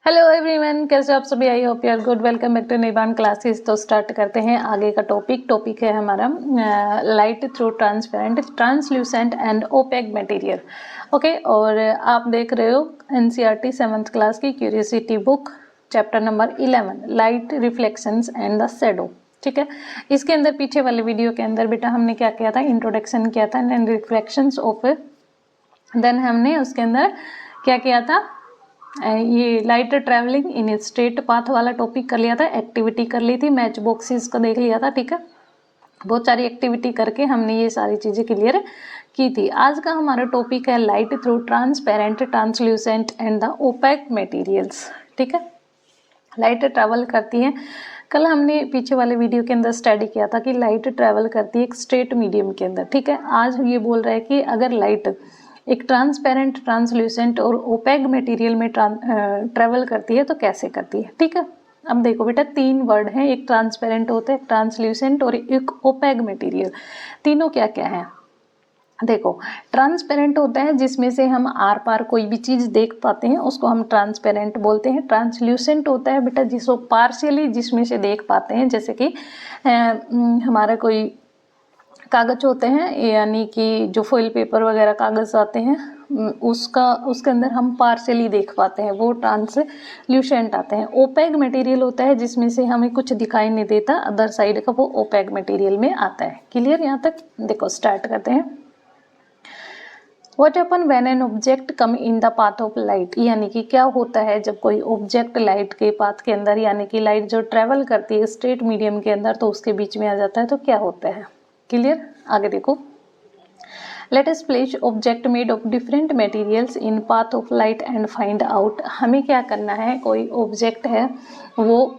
Hello everyone, कैसे आप सभी? I hope you are good. Welcome back to Nirvana classes. तो स्टार्ट करते हैं आगे का टॉपिक है हमारा light through transparent, translucent and opaque material. Okay, और आप देख रहे हो एनसीईआरटी 7th क्लास की curiosity book, chapter number 11, light reflections and the shadow. ठीक है, इसके अंदर पीछे वाले वीडियो के अंदर बेटा हमने क्या किया था, इंट्रोडक्शन किया था एंड रिफ्लेक्शंस ऑफ, देन हमने उसके अंदर क्या किया था, ये light travelling in straight path वाला टॉपिक कर लिया था, एक्टिविटी कर ली थी, मैच बॉक्सेस को देख लिया था। ठीक है, बहुत सारी एक्टिविटी करके हमने ये सारी चीज़ें क्लियर की थी। आज का हमारा टॉपिक है light through transparent, translucent and the OPEC materials. ठीक है, लाइट ट्रैवल करती है। कल हमने पीछे वाले वीडियो के अंदर स्टडी किया था कि लाइट ट्रैवल करती है एक स्ट्रेट मीडियम के अंदर। ठीक है, आज ये बोल रहा है कि अगर लाइट एक ट्रांसपेरेंट, ट्रांसल्यूसेंट और ओपेक मटेरियल में ट्रैवल करती है तो कैसे करती है। ठीक है, अब देखो बेटा, 3 वर्ड हैं, एक ट्रांसपेरेंट होता है, एक ट्रांसल्यूसेंट और एक ओपेक मटेरियल। तीनों क्या क्या है देखो। ट्रांसपेरेंट होता है जिसमें से हम आर पार कोई भी चीज़ देख पाते हैं, उसको हम ट्रांसपेरेंट बोलते हैं। ट्रांसल्यूसेंट होता है बेटा जिसको पार्शियली जिसमें से देख पाते हैं, जैसे कि हमारा कोई कागज होते हैं, यानी कि जो फॉइल पेपर वगैरह कागज आते हैं, उसके अंदर हम पार्शियली देख पाते हैं, वो ट्रांसल्यूसेंट आते हैं। ओपेक मटेरियल होता है जिसमें से हमें कुछ दिखाई नहीं देता, अदर साइड का, वो ओपेक मटेरियल में आता है। क्लियर? यहाँ तक देखो, स्टार्ट करते हैं। What happen when an object come in the path of light, यानी कि क्या होता है जब कोई ऑब्जेक्ट लाइट के पाथ के अंदर, यानी कि लाइट जो ट्रेवल करती है स्ट्रेट मीडियम के अंदर, तो उसके बीच में आ जाता है, तो क्या होता है। क्लियर? आगे देखो। Let us place object made of different materials in path of light and find out। हमें क्या करना है, कोई ऑब्जेक्ट है वो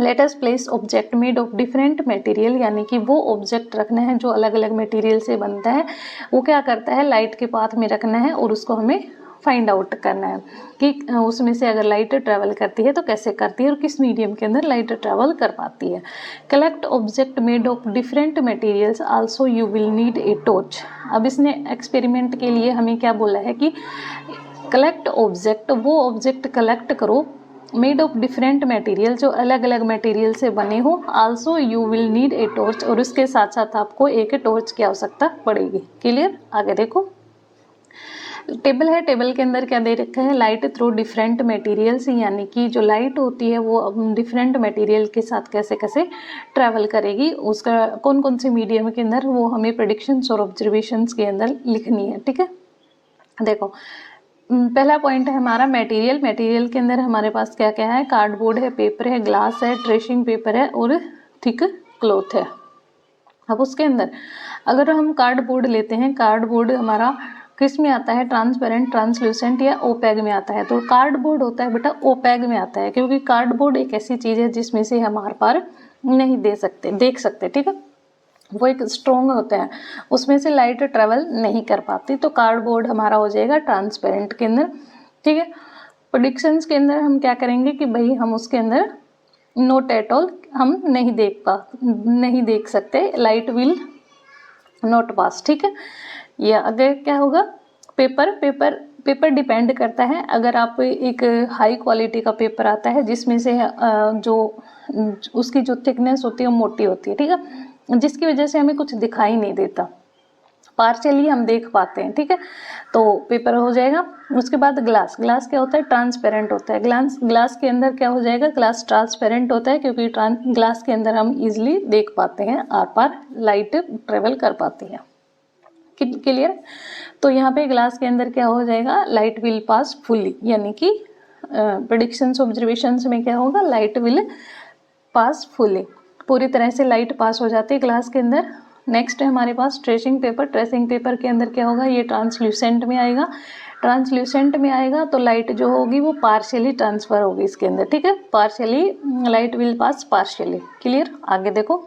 let us place object made of different material, यानी कि वो ऑब्जेक्ट रखना है जो अलग अलग मटेरियल से बनता है। वो क्या करता है, लाइट के पाथ में रखना है और उसको हमें फाइंड आउट करना है कि उसमें से अगर लाइट ट्रैवल करती है तो कैसे करती है और किस मीडियम के अंदर लाइट ट्रैवल कर पाती है। Collect object made of different materials, also you will need a torch. अब इसने एक्सपेरिमेंट के लिए हमें क्या बोला है कि कलेक्ट ऑब्जेक्ट, वो ऑब्जेक्ट कलेक्ट करो मेड ऑफ डिफरेंट मटेरियल, जो अलग अलग मटेरियल से बने हो। Also you will need a torch, और उसके साथ साथ आपको एक टॉर्च की आवश्यकता पड़ेगी। क्लियर? आगे देखो, टेबल है, टेबल के अंदर क्या दे रखा है, लाइट थ्रू डिफरेंट मटेरियल्स, यानी कि जो लाइट होती है वो डिफरेंट मटेरियल के साथ कैसे कैसे ट्रैवल करेगी, उसका कौन कौन से मीडियम के अंदर, वो हमें प्रेडिक्शंस और ऑब्जर्वेशंस के अंदर लिखनी है। ठीक है, देखो पहला पॉइंट है हमारा मटेरियल। मटेरियल के अंदर हमारे पास क्या क्या है, कार्डबोर्ड है, पेपर है, ग्लास है, ट्रेसिंग पेपर है और थिक क्लॉथ है। अब उसके अंदर अगर हम कार्डबोर्ड लेते हैं, कार्डबोर्ड हमारा किस में आता है, ट्रांसपेरेंट, ट्रांसल्यूसेंट या ओपेक में आता है। तो कार्डबोर्ड होता है बेटा ओपेक में आता है, क्योंकि कार्डबोर्ड एक ऐसी चीज़ है जिसमें से हम आर पार नहीं देख सकते। ठीक है, वो एक स्ट्रॉन्ग होता है, उसमें से लाइट ट्रेवल नहीं कर पाती। तो कार्डबोर्ड हमारा हो जाएगा ट्रांसपेरेंट के अंदर। ठीक है, प्रेडिक्शंस के अंदर हम क्या करेंगे कि भाई हम उसके अंदर नॉट एट ऑल, हम नहीं देख सकते, लाइट विल नॉट पास। ठीक है, या अगर क्या होगा, पेपर डिपेंड करता है। अगर आप एक हाई क्वालिटी का पेपर आता है जिसमें से जो उसकी जो थिकनेस होती है वो मोटी होती है, ठीक है, जिसकी वजह से हमें कुछ दिखाई नहीं देता, पार्शियली हम देख पाते हैं। ठीक है, तो पेपर हो जाएगा। उसके बाद ग्लास क्या होता है, ट्रांसपेरेंट होता है। ग्लास के अंदर क्या हो जाएगा, ग्लास ट्रांसपेरेंट होता है, क्योंकि ग्लास के अंदर हम इजिली देख पाते हैं, आर पार लाइट ट्रेवल कर पाती है। क्लियर? तो यहाँ पे ग्लास के अंदर क्या हो जाएगा, लाइट विल पास फुल्ली, यानी कि प्रेडिक्शंस ऑब्जर्वेशंस में क्या होगा, लाइट विल पास फुल्ली, पूरी तरह से लाइट पास हो जाती है ग्लास के अंदर। नेक्स्ट है हमारे पास ट्रेसिंग पेपर। ट्रेसिंग पेपर के अंदर क्या होगा, ये ट्रांसल्यूसेंट में आएगा। ट्रांसल्यूसेंट में आएगा तो लाइट जो होगी वो पार्शियली ट्रांसफर होगी इसके अंदर। ठीक है, partially light will pass partially. Clear? आगे देखो,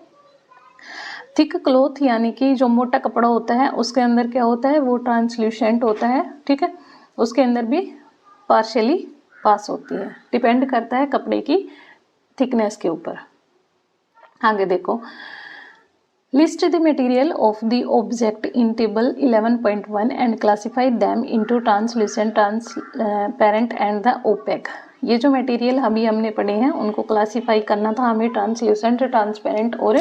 थिक क्लॉथ, यानी कि जो मोटा कपड़ा होता है उसके अंदर क्या होता है, वो ट्रांसल्यूसेंट होता है। ठीक है, उसके अंदर भी पार्शियली पास होती है, डिपेंड करता है कपड़े की थिकनेस के ऊपर। आगे देखो, list the material of the object in table 11.1 and classify them into translucent, transparent and the OPEC. ये जो मटेरियल अभी हमने पढ़े हैं उनको क्लासीफाई करना था हमें ट्रांसल्यूसेंट, ट्रांसपेरेंट और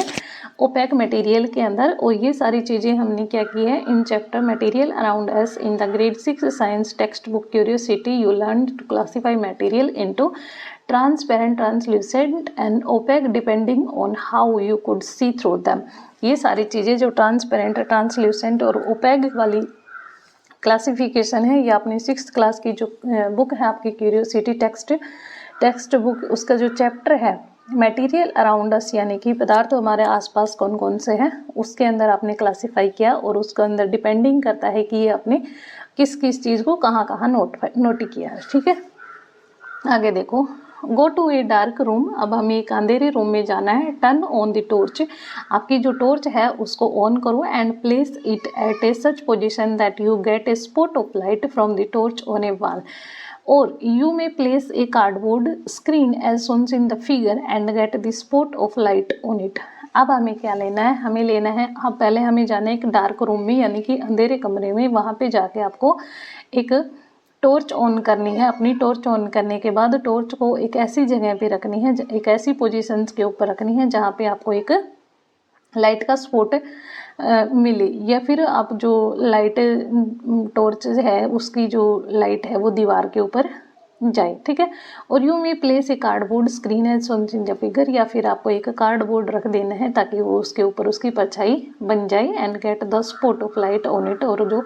ओपेक मटेरियल के अंदर, और ये सारी चीज़ें हमने क्या की है in chapter material around us in the grade 6 science text book curiosity you learn to classify material into transparent, translucent and opaque depending on how you could see through them. ये सारी चीज़ें जो ट्रांसपेरेंट, ट्रांसल्यूसेंट और opaque वाली classification है, ये अपनी 6th class की जो बुक है आपकी क्यूरियोसिटी टेक्स्ट बुक, उसका जो चैप्टर है मटेरियल अराउंड अस यानी कि पदार्थ हमारे आसपास कौन कौन से हैं, उसके अंदर आपने क्लासिफाई किया और उसके अंदर डिपेंडिंग करता है कि ये आपने किस किस चीज़ को कहाँ कहाँ नोट किया है। ठीक है, आगे देखो, go to a dark room, अब हमें एक अंधेरे रूम में जाना है। टर्न ऑन द टॉर्च, आपकी जो टॉर्च है उसको ऑन करो and place it at a such position that you get a spot of light from the torch on a wall, or you may place a cardboard screen as shown in the figure and get the spot of light on it. अब हमें क्या लेना है, हमें लेना है, अब पहले हमें जाना है एक डार्क रूम में यानी कि अंधेरे कमरे में, वहाँ पे जाके आपको एक टॉर्च ऑन करनी है। अपनी टॉर्च ऑन करने के बाद टॉर्च को एक ऐसी जगह पे रखनी है, एक ऐसी पोजीशंस के ऊपर रखनी है जहाँ पे आपको एक लाइट का स्पॉट मिले, या फिर आप जो लाइट टॉर्च है उसकी जो लाइट है वो दीवार के ऊपर जाए। ठीक है, और यू में प्लेस ए कार्डबोर्ड स्क्रीन है सोन इन द फिगर, या फिर आपको एक कार्डबोर्ड रख देना है ताकि वो उसके ऊपर उसकी परछाई बन जाए and get the spot of light on it, और जो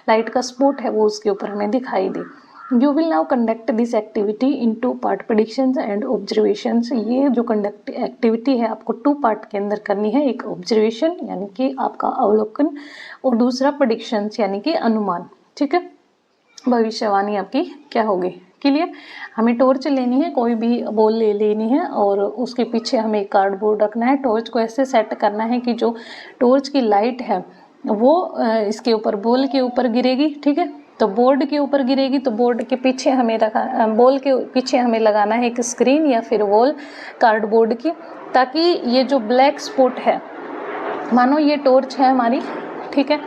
लाइट का स्पॉट है वो उसके ऊपर हमें दिखाई दे। You will now conduct this activity in 2 part, predictions and observations. ये जो कंडक्ट एक्टिविटी है आपको 2 पार्ट के अंदर करनी है, एक ऑब्जर्वेशन यानी कि आपका अवलोकन और दूसरा प्रेडिक्शंस यानी कि अनुमान। ठीक है, भविष्यवाणी आपकी क्या होगी। क्लियर, हमें टॉर्च लेनी है, कोई भी बॉल ले लेनी है और उसके पीछे हमें एक कार्डबोर्ड रखना है। टॉर्च को ऐसे सेट करना है कि जो टॉर्च की लाइट है वो इसके ऊपर बॉल के ऊपर गिरेगी। ठीक है, तो बोर्ड के ऊपर गिरेगी तो बोर्ड के पीछे हमें बॉल के पीछे हमें लगाना है एक स्क्रीन या फिर वॉल कार्डबोर्ड की, ताकि ये जो ब्लैक स्पॉट है, मानो ये टॉर्च है हमारी, ठीक है,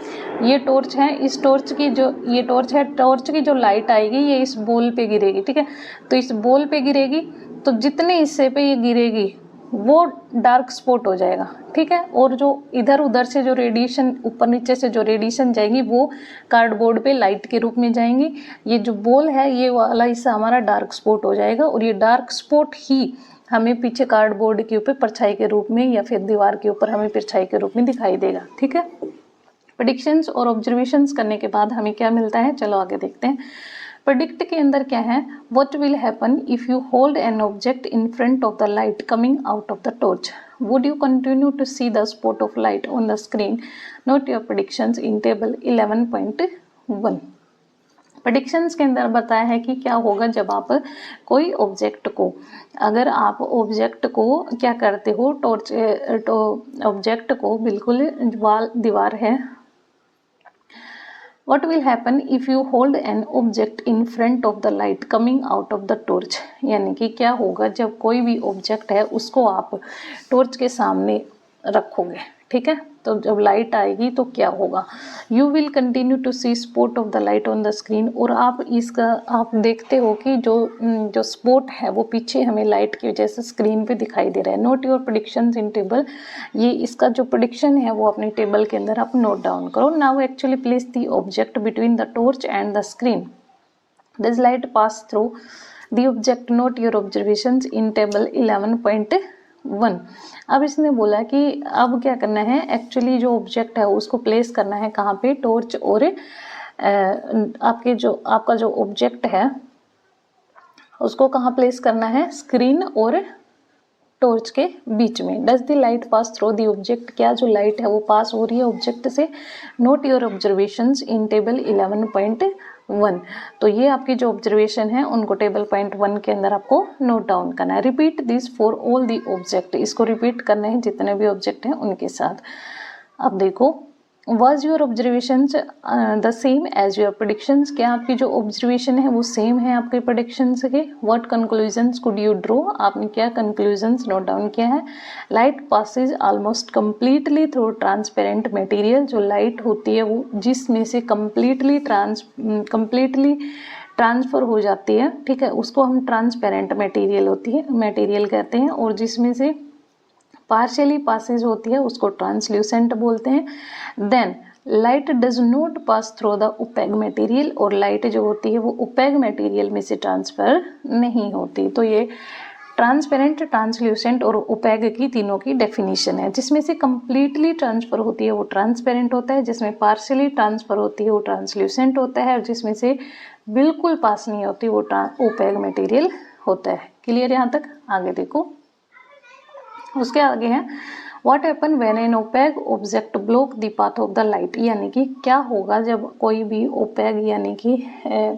ये टॉर्च है, इस टॉर्च की जो ये टॉर्च है, टॉर्च की जो लाइट आएगी ये इस बॉल पे गिरेगी। ठीक है, तो इस बॉल पे गिरेगी तो जितने हिस्से पे ये गिरेगी वो डार्क स्पॉट हो जाएगा। ठीक है, और जो इधर उधर से जो रेडिएशन ऊपर नीचे से जो रेडिएशन जाएगी वो कार्डबोर्ड पे लाइट के रूप में जाएंगी। ये जो बॉल है ये वाला हिस्सा हमारा डार्क स्पॉट हो जाएगा, और ये डार्क स्पॉट ही हमें पीछे कार्डबोर्ड के ऊपर परछाई के रूप में या फिर दीवार के ऊपर हमें परछाई के रूप में दिखाई देगा। ठीक है, प्रेडिक्शंस और ऑब्जर्वेशंस करने के बाद हमें क्या मिलता है, चलो आगे देखते हैं। प्रेडिक्ट के अंदर क्या है, what will happen if you hold an object in front of the light coming out of the torch, would you continue to see the spot of light on the screen, note your predictions in table 11.1। Predictions के अंदर बताया है कि क्या होगा जब आप कोई ऑब्जेक्ट को, अगर आप ऑब्जेक्ट को क्या करते हो, टॉर्च ऑब्जेक्ट को बिल्कुल दीवार है, What will happen if you hold an object in front of the light coming out of the torch, यानी कि क्या होगा जब कोई भी ऑब्जेक्ट है उसको आप टॉर्च के सामने रखोगे। ठीक है, तो जब लाइट आएगी तो क्या होगा, you will continue to see spot of the light on the screen, और आप देखते हो कि जो स्पॉट है वो पीछे हमें लाइट की वजह से स्क्रीन पे दिखाई दे रहा है। Note your predictions in table, ये इसका जो प्रेडिक्शन है वो अपने टेबल के अंदर आप नोट डाउन करो। Now actually place the object between the torch and the screen, this light pass through the object, not your observations in table 11.1। अब इसने बोला कि अब क्या करना है, एक्चुअली जो ऑब्जेक्ट है उसको प्लेस करना है कहाँ पे, टॉर्च और आपका जो ऑब्जेक्ट है उसको कहाँ प्लेस करना है, स्क्रीन और टॉर्च के बीच में। Does the light pass through the object, क्या जो लाइट है वो पास हो रही है ऑब्जेक्ट से। Not your observations in table 11.1। तो ये आपकी जो ऑब्जर्वेशन है उनको टेबल 0.1 के अंदर आपको नोट डाउन करना है। Repeat this for all the object, इसको रिपीट करना है जितने भी ऑब्जेक्ट हैं उनके साथ। अब देखो, Was your observations the same as your predictions, क्या आपकी जो ऑब्जर्वेशन है वो सेम है आपके प्रेडिक्शंस के। What conclusions could you draw, आपने क्या कंक्लूजन्स नोट डाउन किया है। Light passes almost completely through transparent material, जो लाइट होती है वो जिसमें से completely ट्रांसफ़र हो जाती है, ठीक है, उसको हम ट्रांसपेरेंट मटेरियल कहते हैं, और जिसमें से पार्शियली पासेज होती है उसको ट्रांसल्यूसेंट बोलते हैं। Then light does not pass through the opaque material, और लाइट जो होती है वो ओपेक मटेरियल में से ट्रांसफ़र नहीं होती। तो ये ट्रांसपेरेंट, ट्रांसल्यूसेंट और ओपेक की तीनों की डेफिनेशन है। जिसमें से कंप्लीटली ट्रांसफ़र होती है वो ट्रांसपेरेंट होता है, जिसमें पार्शियली ट्रांसफ़र होती है वो ट्रांसल्यूसेंट होता है, और जिसमें से बिल्कुल पास नहीं होती वो ओपेक मटेरियल होता है। क्लियर यहाँ तक? आगे देखो, उसके आगे है what happen when an opaque object block the path of the light, यानी कि क्या होगा जब कोई भी ओपेक यानी कि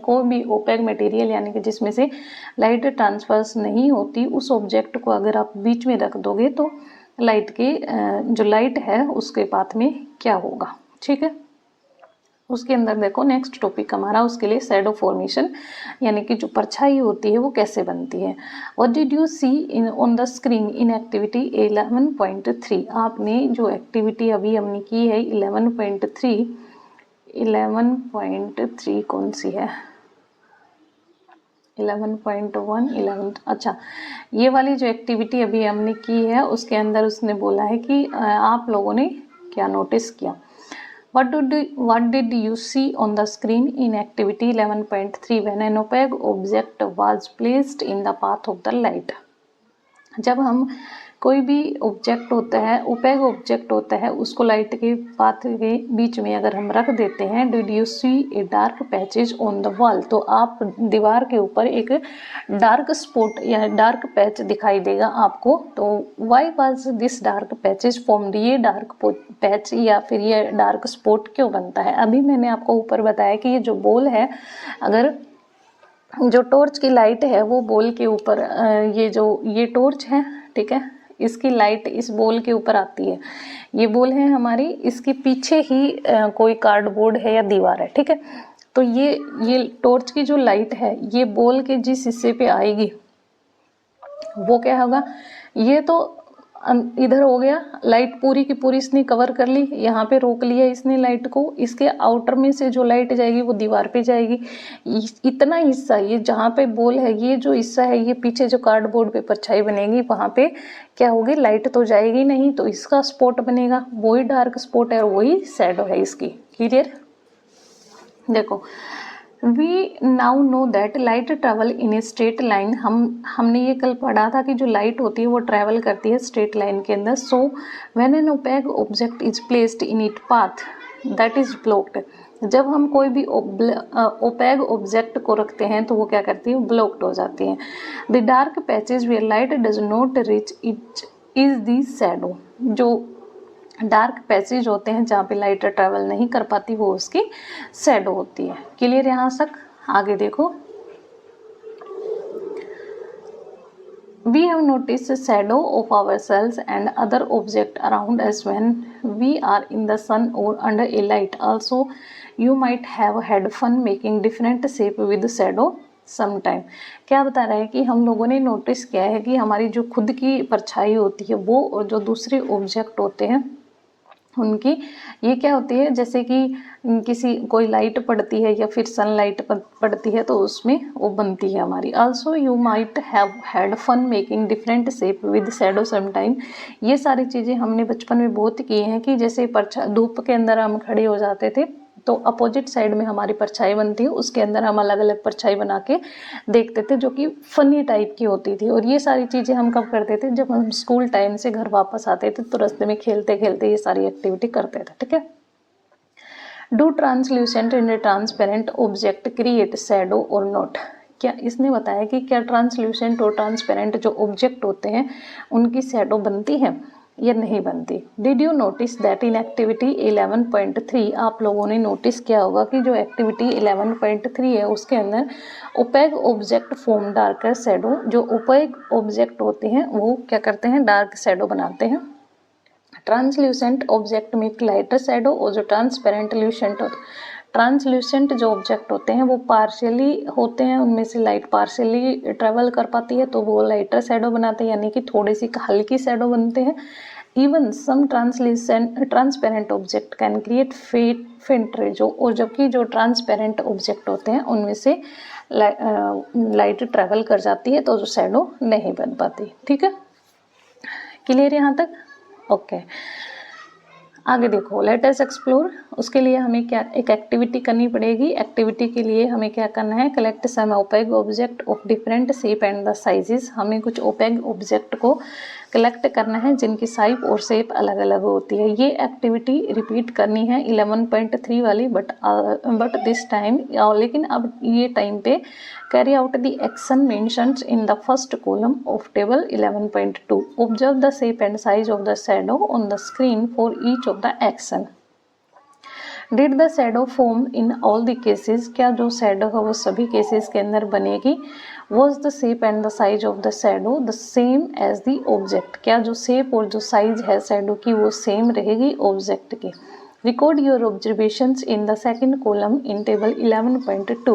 कोई भी ओपेक मटेरियल यानी कि जिसमें से लाइट ट्रांसफर्स नहीं होती उस ऑब्जेक्ट को अगर आप बीच में रख दोगे तो लाइट के जो लाइट है उसके पाथ में क्या होगा। ठीक है, उसके अंदर देखो नेक्स्ट टॉपिक हमारा उसके लिए शैडो फॉर्मेशन, यानी कि जो परछाई होती है वो कैसे बनती है। What did you see in on the screen in activity 11.3, आपने जो एक्टिविटी अभी हमने की है 11.3 कौन सी है? 11.1 11, अच्छा, ये वाली जो एक्टिविटी अभी हमने की है उसके अंदर उसने बोला है कि आप लोगों ने क्या नोटिस किया। What did you see on the screen in activity 11.3 when an opaque object was placed in the path of the light? जब हम कोई भी ऑब्जेक्ट होता है, ओपेक ऑब्जेक्ट होता है, उसको लाइट के पाथ के बीच में अगर हम रख देते हैं, did you see a dark patches on the wall, तो आप दीवार के ऊपर एक डार्क स्पॉट या डार्क पैच दिखाई देगा आपको। तो why was this dark patches formed, ये डार्क पैच या फिर ये डार्क स्पॉट क्यों बनता है। अभी मैंने आपको ऊपर बताया कि ये जो बॉल है, अगर जो टॉर्च की लाइट है वो बॉल के ऊपर ये टॉर्च है, ठीक है, इसकी लाइट इस बॉल के ऊपर आती है, ये बॉल है हमारी, इसके पीछे ही कोई कार्डबोर्ड है या दीवार है, ठीक है। तो ये टॉर्च की जो लाइट है ये बॉल के जिस हिस्से पे आएगी वो क्या होगा, ये तो इधर हो गया, लाइट पूरी की पूरी इसने कवर कर ली, यहाँ पे रोक लिया इसने लाइट को, इसके आउटर में से जो लाइट जाएगी वो दीवार पे जाएगी। इतना हिस्सा, ये जहाँ पे बॉल है, ये जो हिस्सा है, ये पीछे जो कार्डबोर्ड पे परछाई बनेगी वहाँ पे क्या होगी, लाइट तो जाएगी नहीं, तो इसका स्पॉट बनेगा, वही डार्क स्पॉट है और वही शैडो है इसकी। क्लियर? देखो, we now know that light travel in a straight line, हमने ये कल पढ़ा था कि जो लाइट होती है वो ट्रैवल करती है स्ट्रेट लाइन के अंदर। So when an opaque object is placed in it path that is blocked, जब हम कोई भी ओपेक ऑब्जेक्ट को रखते हैं तो वो क्या करती है, ब्लॉक्ड हो जाती है। The dark patches where light does not reach it is the shadow, जो डार्क पैसेज होते हैं जहाँ पे लाइट ट्रैवल नहीं कर पाती वो उसकी शैडो होती है। क्लियर यहाँ तक? आगे देखो, we have notice shadow of our selves and other object around us when we are in the sun or under a light, also you might have had fun making different shape with shadow sometime. क्या बता रहा है कि हम लोगों ने notice किया है कि हमारी जो खुद की परछाई होती है वो और जो दूसरे ऑब्जेक्ट होते हैं उनकी ये क्या होती है, जैसे कि कोई लाइट पड़ती है या फिर सनलाइट पड़ती है तो उसमें वो बनती है हमारी। Also you might have had fun making different shape with shadow sometime. ये सारी चीज़ें हमने बचपन में बहुत की हैं कि जैसे धूप के अंदर हम खड़े हो जाते थे तो अपोजिट साइड में हमारी परछाई बनती है, उसके अंदर हम अलग अलग परछाई बना के देखते थे जो कि फनी टाइप की होती थी। और ये सारी चीज़ें हम कब करते थे, जब हम स्कूल टाइम से घर वापस आते थे तो रास्ते में खेलते खेलते ये सारी एक्टिविटी करते थे। ठीक है। Do translucent and transparent object create shadow और नॉट, क्या इसने बताया कि क्या ट्रांसल्यूसेंट और ट्रांसपेरेंट जो ऑब्जेक्ट होते हैं उनकी शैडो बनती है या नहीं बनती। Did you notice that in activity 11.3, आप लोगों ने नोटिस किया होगा कि जो एक्टिविटी 11.3 है उसके अंदर opaque object form darker shadow, जो ओपेक ऑब्जेक्ट होते हैं वो क्या करते हैं, डार्क शैडो बनाते हैं। ट्रांसल्यूसेंट ऑब्जेक्ट में लाइटर शैडो और जो ट्रांसल्यूसेंट जो ऑब्जेक्ट होते हैं वो पार्शियली होते हैं, उनमें से लाइट पार्शियली ट्रेवल कर पाती है तो वो लाइटर शैडो बनाते हैं, यानी कि थोड़ी सी हल्की शैडो बनते हैं। Even some transparent object can create faint rays, और जबकि जो ट्रांसपेरेंट ऑब्जेक्ट होते हैं उनमें से लाइट ट्रेवल कर जाती है तो जो शैडो नहीं बन पाती। ठीक है, क्लियर यहाँ तक? ओके, आगे देखो, लेट अस एक्सप्लोर। उसके लिए हमें क्या एक एक्टिविटी करनी पड़ेगी। एक्टिविटी के लिए हमें क्या करना है, collect some opaque object of different shape and the sizes. हमें कुछ ओपेग ऑब्जेक्ट को कलेक्ट करना है जिनकी साइज और शेप अलग अलग होती है। ये एक्टिविटी रिपीट करनी है 11.3 वाली, बट दिस टाइम, लेकिन अब ये टाइम पे carry out the action mentioned in the first column of table 11.2. Observe the shape and size of the shadow on the screen for each of the action. Did the shadow form in all the cases? क्या जो shadow है वो सभी cases के अंदर बनेगी? Was the shape and the size of the shadow the same as the object? क्या जो shape और जो size है shadow की वो same रहेगी object की? Record your observations in the second column in table 11.2.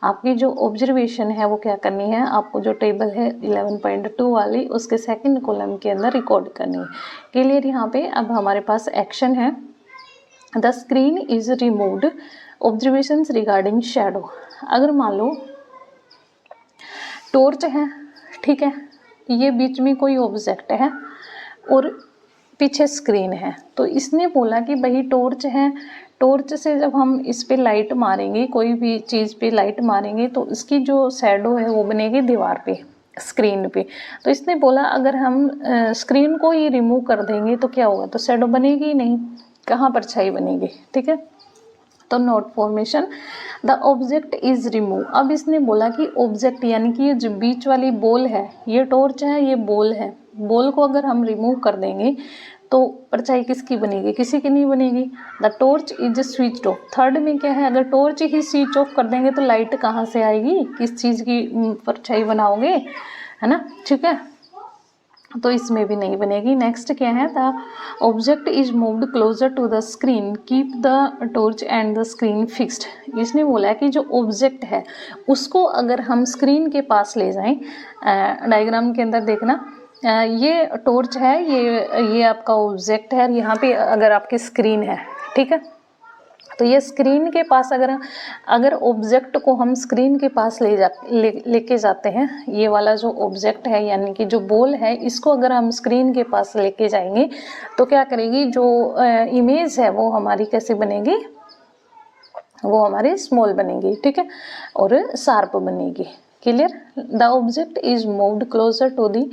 आपकी जो observation है वो क्या करनी है, आपको जो टेबल है 11.2 वाली उसके सेकंड कॉलम के अंदर रिकॉर्ड करनी है। क्लियर? यहाँ पे अब हमारे पास एक्शन है, the screen is removed, observations regarding shadow. अगर मान लो टॉर्च है, ठीक है, ये बीच में कोई ऑब्जेक्ट है और पीछे स्क्रीन है, तो इसने बोला कि भाई टॉर्च है, टॉर्च से जब हम इस पे लाइट मारेंगे, कोई भी चीज़ पे लाइट मारेंगे तो इसकी जो शैडो है वो बनेगी दीवार पे, स्क्रीन पे। तो इसने बोला अगर हम स्क्रीन को ही रिमूव कर देंगे तो क्या होगा, तो शैडो बनेगी ही नहीं, कहाँ परछाई बनेगी। ठीक है, तो note formation, the object is remove. अब इसने बोला कि ऑब्जेक्ट यानी कि ये जो बीच वाली बॉल है, ये टॉर्च है, ये बॉल है, बॉल को अगर हम रिमूव कर देंगे तो परछाई किसकी बनेगी, किसी की नहीं बनेगी। The torch is switch off. Third में क्या है, अगर टॉर्च ही स्विच ऑफ कर देंगे तो लाइट कहाँ से आएगी, किस चीज़ की परछाई बनाओगे, है ना। ठीक है, तो इसमें भी नहीं बनेगी। नेक्स्ट क्या है, the object is moved closer to the screen, keep the torch and the screen fixed. इसने बोला कि जो ऑब्जेक्ट है उसको अगर हम स्क्रीन के पास ले जाएं, डायग्राम के अंदर देखना, ये टॉर्च है, ये आपका ऑब्जेक्ट है, और यहाँ पे अगर आपकी स्क्रीन है, ठीक है, तो ये स्क्रीन के पास अगर ऑब्जेक्ट को हम स्क्रीन के पास लेके जाते हैं, ये वाला जो ऑब्जेक्ट है यानी कि जो बॉल है, इसको अगर हम स्क्रीन के पास लेके जाएंगे तो क्या करेगी, जो इमेज है वो हमारी कैसे बनेगी, वो हमारी स्मॉल बनेगी, ठीक है, और शार्प बनेगी। Clear? The object is moved closer to the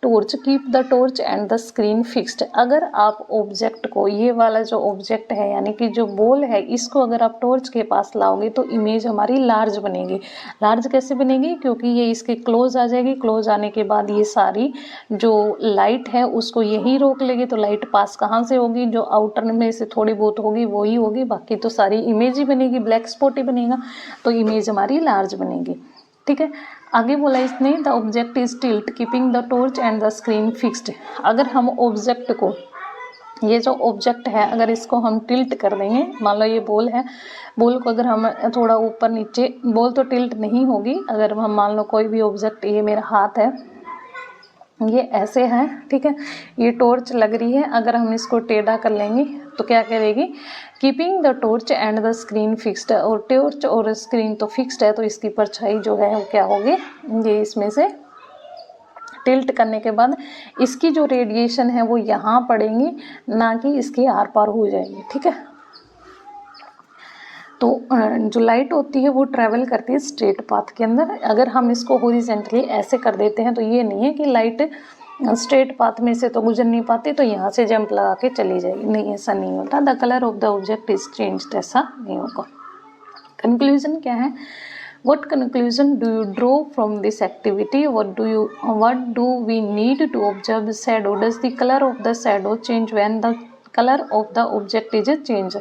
torch, keep the torch and the screen fixed. अगर आप ऑब्जेक्ट को, ये वाला जो ऑब्जेक्ट है यानी कि जो बॉल है, इसको अगर आप टॉर्च के पास लाओगे तो इमेज हमारी लार्ज बनेगी। लार्ज कैसे बनेगी, क्योंकि ये इसके क्लोज आ जाएगी, क्लोज आने के बाद ये सारी जो लाइट है उसको यही रोक लेगी, तो लाइट पास कहाँ से होगी, जो आउटर में से थोड़ी बहुत होगी वो ही होगी, बाकी तो सारी इमेज ही बनेगी, ब्लैक स्पॉट ही बनेगा, तो इमेज हमारी लार्ज बनेगी। ठीक है, आगे बोला इसने, the object is tilt keeping the torch and the screen fixed. अगर हम ऑब्जेक्ट को, ये जो ऑब्जेक्ट है अगर इसको हम टिल्ट कर देंगे, मान लो ये बॉल है, बॉल को अगर हम थोड़ा ऊपर नीचे, बॉल तो टिल्ट नहीं होगी, अगर हम मान लो कोई भी ऑब्जेक्ट, ये मेरा हाथ है, ये ऐसे है, ठीक है, ये टॉर्च लग रही है, अगर हम इसको टेढ़ा कर लेंगे तो क्या करेगी, keeping the torch and the screen fixed. और टॉर्च और स्क्रीन तो फिक्स्ड है, तो इसकी परछाई जो है वो क्या होगी, ये इसमें से टिल्ट करने के बाद इसकी जो रेडिएशन है वो यहाँ पड़ेंगी, ना कि इसके आर पार हो जाएगी। ठीक है, तो जो लाइट होती है वो ट्रैवल करती है स्ट्रेट पाथ के अंदर। अगर हम इसको हॉरिजॉन्टली ऐसे कर देते हैं तो ये नहीं है कि लाइट स्ट्रेट पाथ में से तो गुजर नहीं पाती, तो यहाँ से जंप लगा के चली जाएगी, नहीं, ऐसा नहीं होता। The colour of the object is changed, ऐसा नहीं होगा। कंक्लूजन क्या है, what conclusion do you draw from this activity, what do we need to observe the shadow, does the color of the shadow change when the color of the object is changed।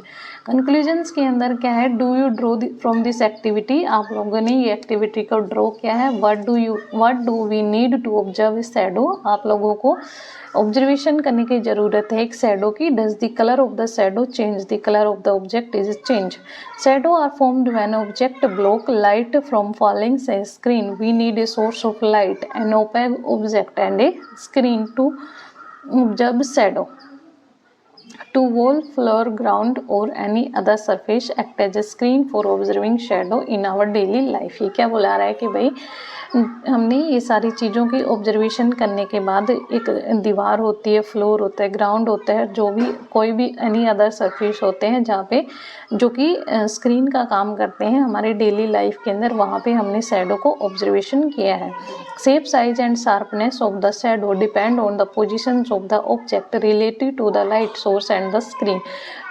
conclusions के अंदर क्या है, do you draw from this activity, आप लोगों ने ये activity को draw किया है। what do we need to observe shadow, आप लोगों को ऑब्जर्वेशन करने की ज़रूरत है एक शैडो की। Does the colour of the shadow change, the colour of the object is change. Shadow are formed when object block light from falling से screen, we need a source of light, an opaque object and a screen to observe shadow. to wall, floor, ground or any other surface act as a screen for observing shadow in our daily life। ये क्या बुला रहा है कि भाई हमने ये सारी चीज़ों की ऑब्जर्वेशन करने के बाद एक दीवार होती है, फ्लोर होता है, ग्राउंड होता है, जो भी कोई भी एनी अदर सरफेस होते हैं जहाँ पे जो कि स्क्रीन का काम करते हैं हमारे डेली लाइफ के अंदर, वहाँ पे हमने शैडो को ऑब्जर्वेशन किया है। Shape, size and sharpness of the shadow depend on the position of the object related to the light source and the screen.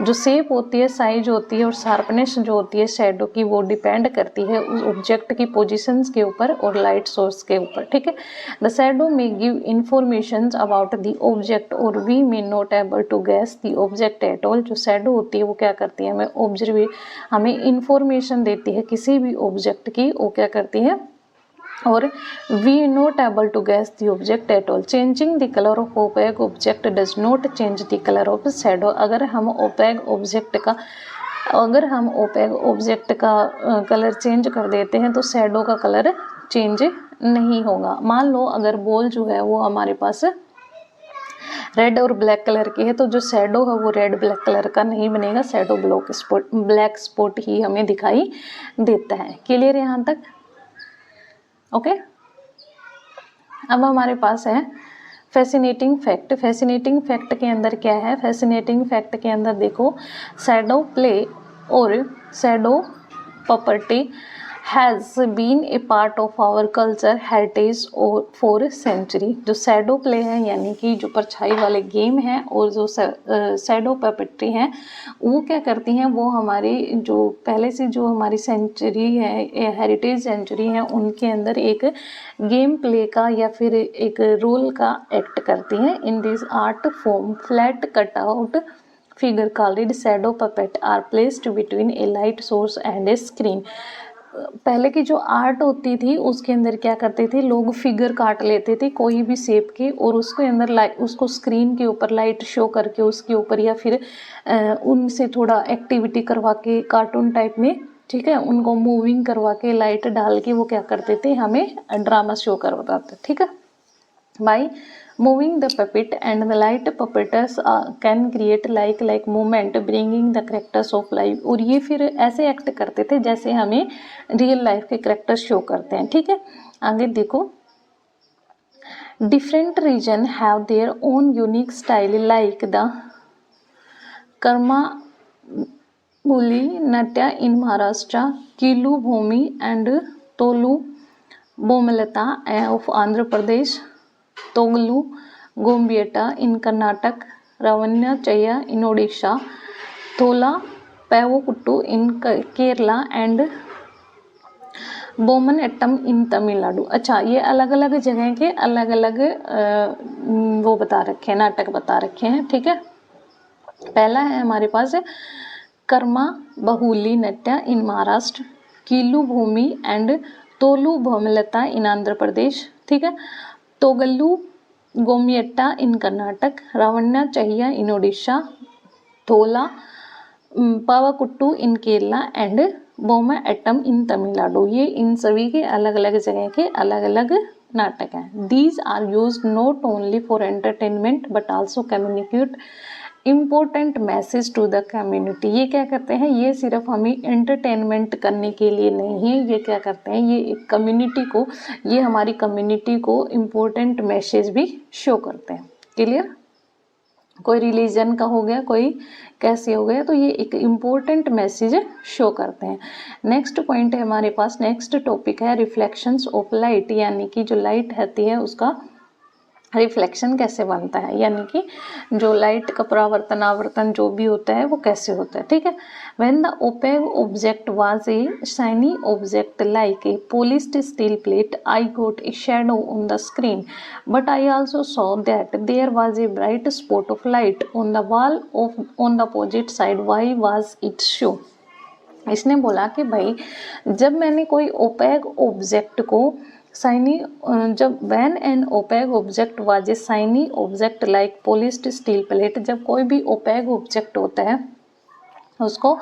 जो शेप होती है, साइज होती है और शार्पनेस जो होती है शैडो की, वो डिपेंड करती है उस ऑब्जेक्ट की पोजीशंस के ऊपर और लाइट सोर्स के ऊपर, ठीक है। The shadow may give information about the object or we may not able to guess the object at all. जो शैडो होती है वो क्या करती है, हमें इंफॉर्मेशन देती है किसी भी ऑब्जेक्ट की, वो क्या करती है, और we not able to guess the object at all. Changing the color of opaque object does not change the color of shadow। अगर हम opaque ऑब्जेक्ट का कलर चेंज कर देते हैं तो शैडो का कलर चेंज नहीं होगा। मान लो अगर बॉल जो है वो हमारे पास रेड और ब्लैक कलर की है तो जो शैडो है वो रेड ब्लैक कलर का नहीं बनेगा, शैडो ब्लैक स्पॉट ही हमें दिखाई देता है। क्लियर है यहाँ तक? ओके अब हमारे पास है फैसिनेटिंग फैक्ट। फैसिनेटिंग फैक्ट के अंदर क्या है? फैसिनेटिंग फैक्ट के अंदर देखो, शैडो प्ले और shadow property has been a part of our culture heritage और फॉर सेंचुरी। जो शैडो प्ले है यानी कि जो परछाई वाले गेम हैं और जो शैडो पपेट्री हैं वो क्या करती हैं, वो हमारी जो पहले से जो हमारी सेंचुरी है, हेरिटेज सेंचुरी है, उनके अंदर एक गेम प्ले का या फिर एक रोल का एक्ट करती हैं। In this art form flat cut out figure called shadow puppet are placed between a light source and a screen. पहले की जो आर्ट होती थी उसके अंदर क्या करते थे लोग, फिगर काट लेते थे कोई भी शेप के और उसके अंदर लाइट, उसको स्क्रीन के ऊपर लाइट शो करके उसके ऊपर या फिर उनसे थोड़ा एक्टिविटी करवा के कार्टून टाइप में, ठीक है, उनको मूविंग करवा के लाइट डाल के वो क्या करते थे, हमें ड्रामा शो करवाते, ठीक है भाई। Moving the puppet and the light puppeteers can create like movement bringing the characters of life। और ये फिर ऐसे एक्ट करते थे जैसे हमें रियल लाइफ के करेक्टर शो करते हैं, ठीक है। आगे देखो, different region have their own unique style like the Karma Guli Natya in Maharashtra, Kilu Bhumi and Tolu Bommalata of Andhra Pradesh, Togalu Gombeyata in Karnataka, Ravana Chhaya in Odisha, Thola Pavakuttu in Kerala and Bomman Attam in Tamil Nadu. अच्छा, ये अलग अलग जगह के अलग अलग वो बता रखे हैं, नाटक बता रखे हैं, ठीक है। पहला है हमारे पास Karma Bahuli Natya in Maharashtra, Kilu Bhumi and Tolu Bhomalata in Andhra Pradesh, ठीक है, Togallu Gombiyatta in Karnataka, Ravanya Chhaya in Odisha, Thola Pavakuttu in Kerala and Bomma Attam in Tamil Nadu. ये इन सभी के अलग अलग जगह के अलग अलग नाटक हैं। These are used not only for entertainment but also communicate important message to the community. ये क्या करते हैं, ये सिर्फ हमें एंटरटेनमेंट करने के लिए नहीं है, ये क्या करते हैं, ये एक कम्युनिटी को, ये हमारी कम्युनिटी को इम्पोर्टेंट मैसेज भी शो करते हैं। क्लियर? कोई रिलीजन का हो गया, कोई कैसे हो गया, तो ये एक इम्पोर्टेंट मैसेज शो करते हैं। नेक्स्ट पॉइंट है हमारे पास, नेक्स्ट टॉपिक है रिफ्लेक्शंस ऑफ लाइट, यानी कि जो लाइट रहती है उसका रिफ्लेक्शन कैसे बनता है, यानी कि जो लाइट का परावर्तन आवर्तन जो भी होता है वो कैसे होता है, ठीक है। When the opaque object was a shiny object like a polished steel plate, I got a shadow on the screen but I also saw that there was a bright spot of light on the wall of on the opposite side, why was it show. इसने बोला कि भाई जब मैंने कोई opaque object को shiny, जब when an opaque object was a shiny object like polished steel plate, जब कोई भी ओपेक ऑब्जेक्ट होता है उसको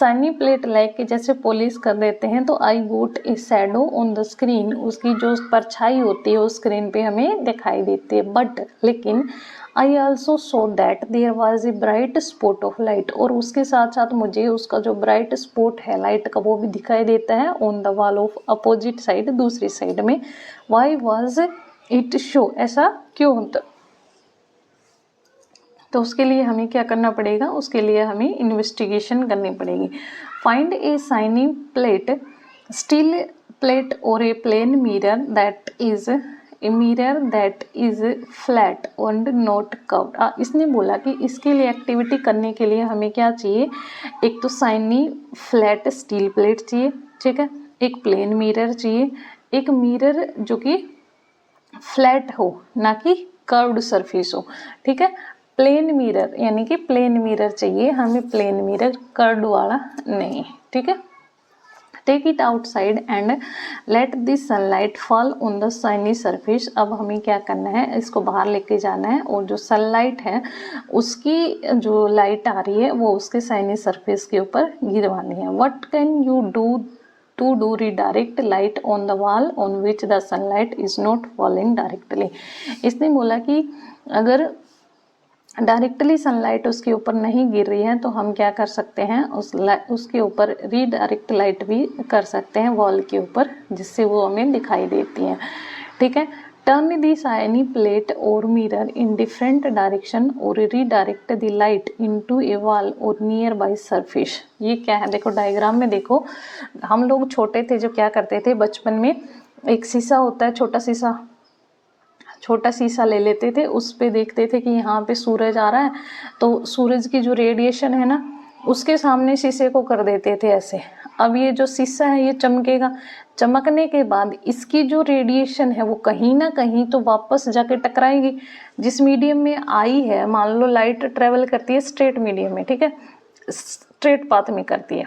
शाइनी प्लेट लाइक के जैसे पॉलिश कर देते हैं तो I got a shadow on the screen, उसकी जो परछाई होती है उस स्क्रीन पे हमें दिखाई देती है। बट लेकिन I also saw that there was a bright spot of light, और उसके साथ साथ मुझे उसका जो ब्राइट स्पॉट है लाइट का वो भी दिखाई देता है on the wall of opposite side, दूसरी साइड में। वाई वॉज इट शो, ऐसा क्यों होता, तो उसके लिए हमें क्या करना पड़ेगा, उसके लिए हमें इन्वेस्टिगेशन करनी पड़ेगी। Find a shiny plate, steel plate or a plane mirror that is a mirror that is flat and not curved. इसने बोला कि इसके लिए एक्टिविटी करने के लिए हमें क्या चाहिए, एक तो शाइनी फ्लैट स्टील प्लेट चाहिए, ठीक है, एक प्लेन मिरर चाहिए, एक मिरर जो कि फ्लैट हो ना कि कर्व्ड सरफेस हो, ठीक है। प्लेन मिरर यानी कि प्लेन मिरर चाहिए हमें, प्लेन मिरर कर्व्ड वाला नहीं, ठीक है। Take it outside and let the sunlight fall on the shiny surface. अब हमें क्या करना है, इसको बाहर लेके जाना है और जो सनलाइट है उसकी जो लाइट आ रही है वो उसके शाइनी सरफेस के ऊपर गिरवानी है। What can you do to do redirect light on the wall on which the sunlight is not falling directly। इसने बोला कि अगर डायरेक्टली सनलाइट उसके ऊपर नहीं गिर रही है तो हम क्या कर सकते हैं, उसके ऊपर रीडायरेक्ट लाइट भी कर सकते हैं वॉल के ऊपर, जिससे वो हमें दिखाई देती है, ठीक है। Turn the shiny plate or mirror in different direction और redirect the light into A wall और नियर बाय सरफेस। ये क्या है, देखो डायग्राम में देखो, हम लोग छोटे थे जो क्या करते थे बचपन में, एक शीशा होता है, छोटा शीशा ले लेते थे, उस पे देखते थे कि यहाँ पे सूरज आ रहा है तो सूरज की जो रेडिएशन है ना उसके सामने शीशे को कर देते थे ऐसे। अब ये जो शीशा है ये चमकेगा, चमकने के बाद इसकी जो रेडिएशन है वो कहीं ना कहीं तो वापस जाके टकराएगी। जिस मीडियम में आई है, मान लो लाइट ट्रेवल करती है स्ट्रेट मीडियम में, ठीक है, स्ट्रेट पाथ में करती है,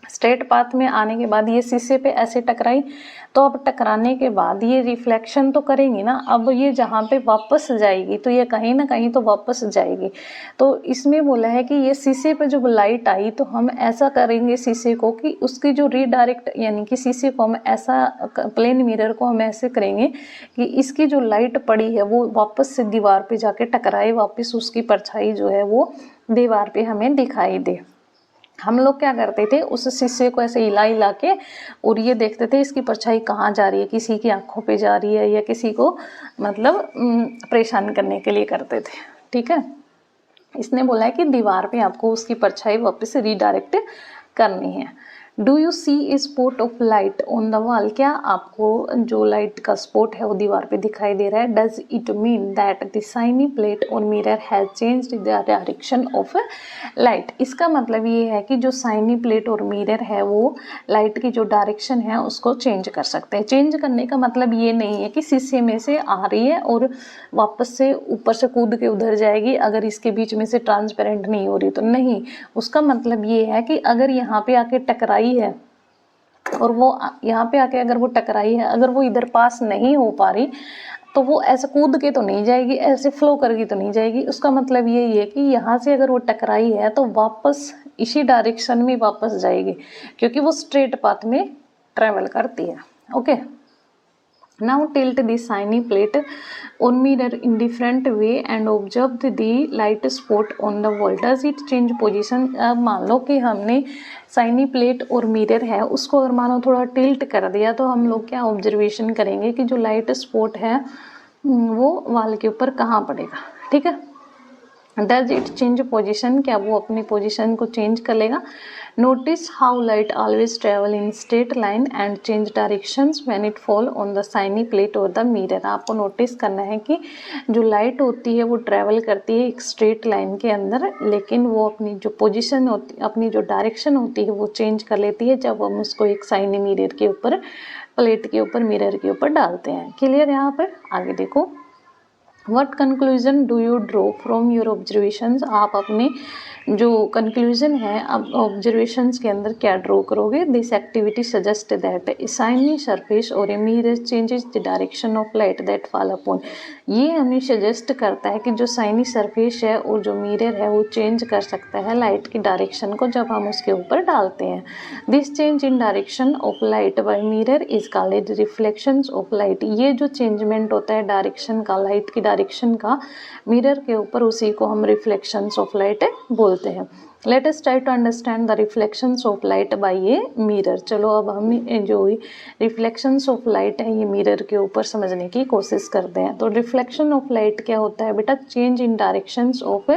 स्ट्रेट पाथ में आने के बाद ये शीशे पे ऐसे टकराई, तो अब टकराने के बाद ये रिफ्लेक्शन तो करेंगी ना, अब ये जहाँ पे वापस जाएगी तो ये कहीं ना कहीं तो वापस जाएगी। तो इसमें बोला है कि ये शीशे पे जब लाइट आई तो हम ऐसा करेंगे शीशे को कि उसकी जो रीडायरेक्ट यानी कि शीशे को हम ऐसा, प्लेन मिरर को हम ऐसे करेंगे कि इसकी जो लाइट पड़ी है वो वापस से दीवार पे जाके टकराए, वापस उसकी परछाई जो है वो दीवार पे हमें दिखाई दे। हम लोग क्या करते थे, उस शीशे को ऐसे हिला के और ये देखते थे इसकी परछाई कहाँ जा रही है, किसी की आंखों पे जा रही है या किसी को मतलब परेशान करने के लिए करते थे, ठीक है। इसने बोला है कि दीवार पे आपको उसकी परछाई वापस रीडायरेक्ट करनी है। Do you see a spot of light on the wall, क्या आपको जो लाइट का स्पॉट है वो दीवार पे दिखाई दे रहा है। Does it mean that the shiny plate or mirror has changed the direction of light. इसका मतलब ये है कि जो शाइनी प्लेट और मिरर है वो लाइट की जो डायरेक्शन है उसको चेंज कर सकते हैं। चेंज करने का मतलब ये नहीं है कि शीशे में से आ रही है और वापस से ऊपर से कूद के उधर जाएगी अगर इसके बीच में से ट्रांसपेरेंट नहीं हो रही तो, नहीं। उसका मतलब ये है कि अगर यहाँ पे आके टकराई है और वो यहाँ पे आके अगर वो टकराई है, अगर वो इधर पास नहीं हो पा रही तो वो ऐसे कूद के तो नहीं जाएगी, ऐसे फ्लो करके तो नहीं जाएगी। उसका मतलब यही है कि यहाँ से अगर वो टकराई है तो वापस इसी डायरेक्शन में वापस जाएगी क्योंकि वो स्ट्रेट पाथ में ट्रेवल करती है। Okay, now tilt the shiny plate on mirror in different way and observe the light spot on the wall। does it change position। अब मान लो कि हमने शाइनी प्लेट और मिरर है उसको अगर मानो थोड़ा टिल्ट कर दिया तो हम लोग क्या ऑब्जर्वेशन करेंगे कि जो लाइट स्पॉट है वो वॉल के ऊपर कहाँ पड़ेगा, ठीक है। डज इट चेंज पोजिशन, क्या वो अपनी पोजिशन को चेंज कर लेगा। Notice how light always travel in straight line and change directions when it fall on the shiny plate और द मिरर। आपको नोटिस करना है कि जो लाइट होती है वो ट्रेवल करती है एक स्ट्रेट लाइन के अंदर, लेकिन वो अपनी जो पोजिशन होती, अपनी जो डायरेक्शन होती है वो चेंज कर लेती है जब हम उसको एक शाइनी मिरर के ऊपर, प्लेट के ऊपर, मिरर के ऊपर डालते हैं। क्लियर यहाँ पर, आगे देखो। What conclusion do you draw from your observations, आप अपने जो कंक्लूजन है अब ऑब्जर्वेशंस के अंदर क्या ड्रॉ करोगे। This activity suggest that a shiny surface or a mirror changes the direction of light that fall upon, ये हमें सजेस्ट करता है कि जो शाइनी सरफेस है और जो मिरर है वो चेंज कर सकता है लाइट की डायरेक्शन को जब हम उसके ऊपर डालते हैं। This change in direction of light bye mirror is called reflections of light, ये जो चेंजमेंट होता है डायरेक्शन का, लाइट की डायरेक्शन का मिरर के ऊपर, उसी को हम रिफ्लेक्शंस ऑफ लाइट बोलते हैं। Let us try to understand the reflections of light by a mirror, चलो अब हम जो रिफ्लेक्शंस ऑफ लाइट है ये मिरर के ऊपर समझने की कोशिश करते हैं। तो रिफ्लेक्शन ऑफ लाइट क्या होता है बेटा, change in directions of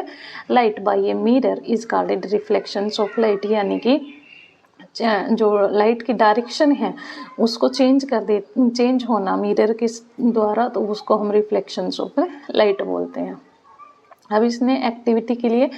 light by a mirror is called reflections of light, यानी कि जो लाइट की डायरेक्शन है उसको चेंज होना मिरर के द्वारा, तो उसको हम रिफ्लेक्शंस ऑफ लाइट बोलते हैं। अब इसने एक्टिविटी के लिए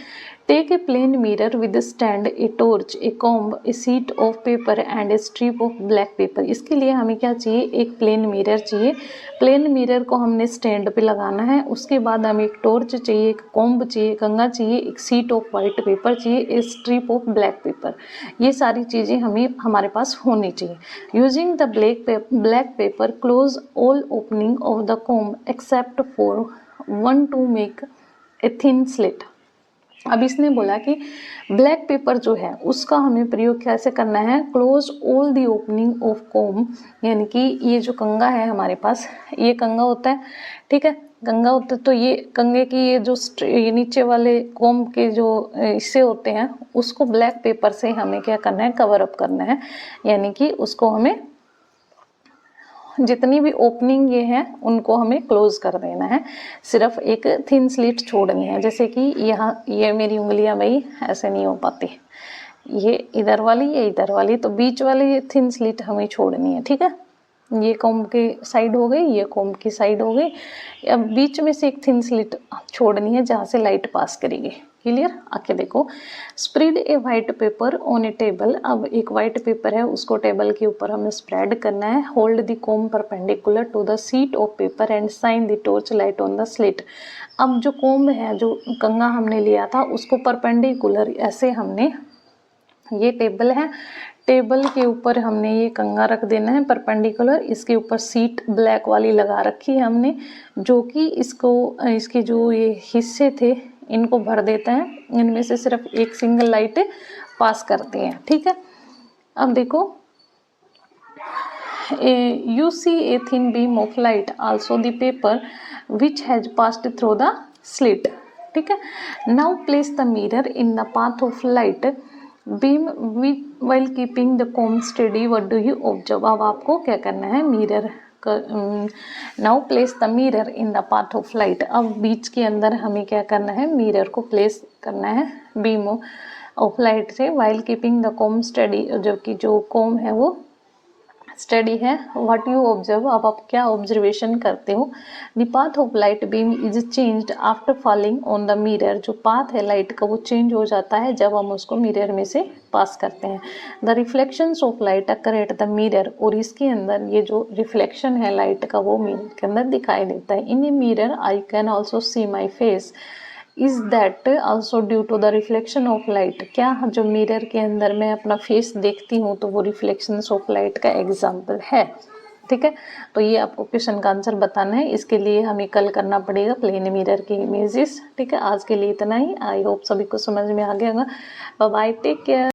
take a plane mirror with stand, a torch, a comb, a sheet of paper and a strip of black paper. इसके लिए हमें क्या चाहिए, एक प्लेन मिरर चाहिए। प्लेन मिरर को हमने स्टैंड पे लगाना है, उसके बाद हमें एक टॉर्च चाहिए, एक कॉम्ब चाहिए, कंघा चाहिए, एक शीट ऑफ वाइट पेपर चाहिए, ए स्ट्रिप ऑफ ब्लैक पेपर। ये सारी चीज़ें हमें हमारे पास होनी चाहिए। Using the black pepper close all opening of the comb except for one two make a thin slit. अब इसने बोला कि ब्लैक पेपर जो है उसका हमें प्रयोग कैसे करना है, close all the opening of comb, यानी कि ये जो कंघा है हमारे पास, ये कंघा होता है, ठीक है, कंघा होता है, तो ये कंघे की ये जो ये नीचे वाले कॉम्ब के जो हिस्से होते हैं उसको ब्लैक पेपर से हमें क्या करना है, कवर अप करना है, यानी कि उसको हमें जितनी भी ओपनिंग ये है उनको हमें क्लोज कर देना है, सिर्फ एक थिन स्लिट छोड़नी है। जैसे कि यहाँ ये मेरी उंगलियां भाई ऐसे नहीं हो पाती, ये इधर वाली, ये इधर वाली, तो बीच वाली ये थिन स्लिट हमें छोड़नी है, ठीक है। ये कॉम्ब की साइड हो गई, ये कॉम्ब की साइड हो गई, अब बीच में से एक थिन स्लिट छोड़नी है जहाँ से लाइट पास करेगी। क्लियर, आके देखो। Spread A white paper on A table, अब एक वाइट पेपर है उसको टेबल के ऊपर हमें स्प्रेड करना है। Hold the comb perpendicular to the sheet of paper and shine the torch light on the slit. अब जो कॉम्ब है, जो कंघा हमने लिया था, उसको परपेंडिकुलर ऐसे हमने, ये टेबल है, टेबल के ऊपर हमने ये कंघा रख देना है परपेंडिकुलर, इसके ऊपर सीट ब्लैक वाली लगा रखी है हमने, जो कि इसके जो ये हिस्से थे इनको भर देता है, इनमें से सिर्फ एक सिंगल लाइट पास करते हैं, ठीक है। अब देखो, you see a thin beam of light also the paper which has passed through the slit, ठीक है। Now place the mirror in the path of light beam while keeping the comb steady, what do you observe. अब आपको क्या करना है, mirror now place the mirror in the path of light, अब बीच के अंदर हमें क्या करना है, मिरर को प्लेस करना है बीम ऑफ लाइट से, while keeping the comb steady, जबकि जो कॉम्ब है वो स्टडी है। व्हाट यू ऑब्जर्व, अब आप क्या ऑब्जर्वेशन करते हो। The path of light beam is changed after falling on the mirror, जो पाथ है लाइट का वो चेंज हो जाता है जब हम उसको मिरर में से पास करते हैं। The reflections of light occur at the mirror, और इसके अंदर ये जो रिफ्लेक्शन है लाइट का वो मिरर के अंदर दिखाई देता है। In a mirror I can also see my face, is that also due to the reflection of light, क्या जो मिरर के अंदर मैं अपना फेस देखती हूँ तो वो रिफ्लेक्शन ऑफ लाइट का एग्जाम्पल है, ठीक है। तो ये आपको क्वेश्चन का आंसर बताना है, इसके लिए हमें कल करना पड़ेगा प्लेन मिरर की इमेजेस, ठीक है। आज के लिए इतना ही, आई होप सभी को समझ में आ गया होगा। Bye bye, take care.